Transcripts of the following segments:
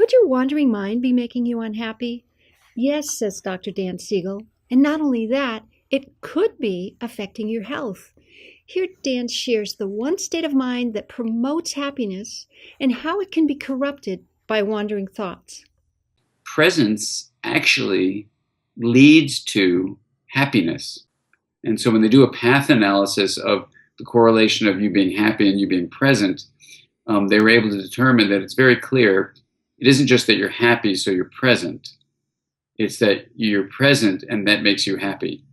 Could your wandering mind be making you unhappy? Yes, says Dr. Dan Siegel. And not only that, it could be affecting your health. Here, Dan shares the one state of mind that promotes happiness and how it can be corrupted by wandering thoughts. Presence actually leads to happiness. And so when they do a path analysis of the correlation of you being happy and you being present, they were able to determine that it's very clear. It isn't just that you're happy, so you're present. It's that you're present and that makes you happy.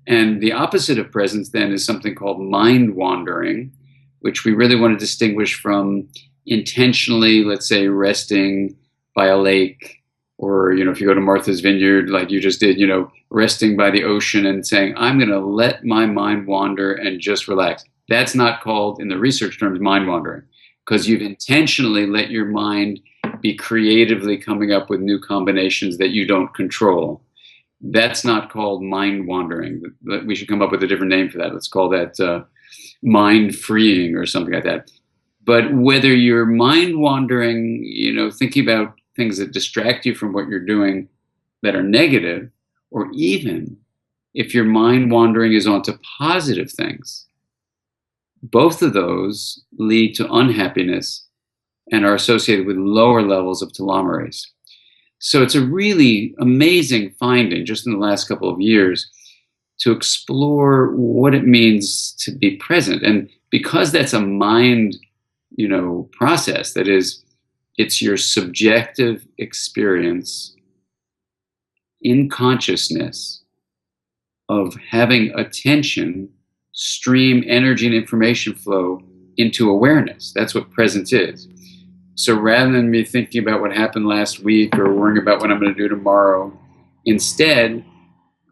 And the opposite of presence then is something called mind wandering, which we really want to distinguish from intentionally, let's say, resting by a lake, or, if you go to Martha's Vineyard, like you just did, resting by the ocean and saying, I'm going to let my mind wander and just relax. That's not called, in the research terms, mind wandering, because you've intentionally let your mind be creatively coming up with new combinations that you don't control. That's not called mind wandering. We should come up with a different name for that. Let's call that mind freeing or something like that. But whether you're mind wandering, thinking about things that distract you from what you're doing that are negative, or even if your mind wandering is onto positive things, both of those lead to unhappiness and are associated with lower levels of telomerase. So it's a really amazing finding just in the last couple of years to explore what it means to be present. And because that's a mind, process, that is, it's your subjective experience in consciousness of having attention stream energy and information flow into awareness. That's what presence is. So rather than me thinking about what happened last week or worrying about what I'm going to do tomorrow, instead,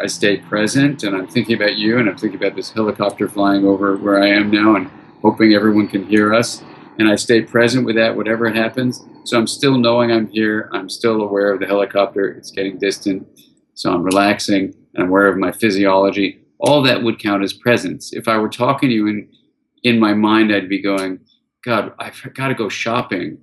I stay present and I'm thinking about you and I'm thinking about this helicopter flying over where I am now and hoping everyone can hear us. And I stay present with that, whatever happens. So I'm still knowing I'm here. I'm still aware of the helicopter. It's getting distant. So I'm relaxing and I'm aware of my physiology. All that would count as presence. If I were talking to you in my mind, I'd be going, God, I've got to go shopping.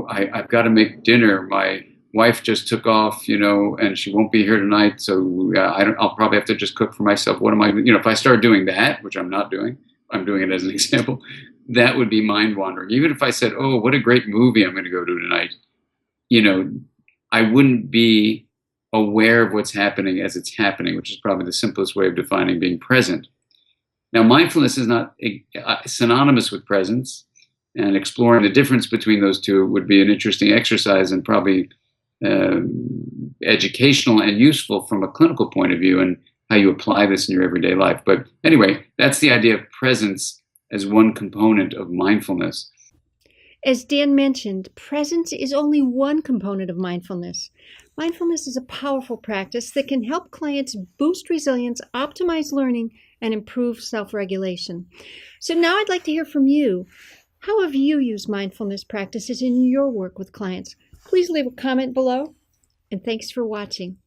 I've got to make dinner. My wife just took off, and she won't be here tonight. So I'll probably have to just cook for myself. What am I, if I start doing that, which I'm not doing, I'm doing it as an example, that would be mind wandering. Even if I said, oh, what a great movie I'm going to go to tonight, I wouldn't be aware of what's happening as it's happening, which is probably the simplest way of defining being present. Now, mindfulness is not synonymous with presence, and exploring the difference between those two would be an interesting exercise and probably educational and useful from a clinical point of view and how you apply this in your everyday life. But anyway, that's the idea of presence as one component of mindfulness. As Dan mentioned, presence is only one component of mindfulness. Mindfulness is a powerful practice that can help clients boost resilience, optimize learning, and improve self-regulation. So now I'd like to hear from you. How have you used mindfulness practices in your work with clients? Please leave a comment below, and thanks for watching.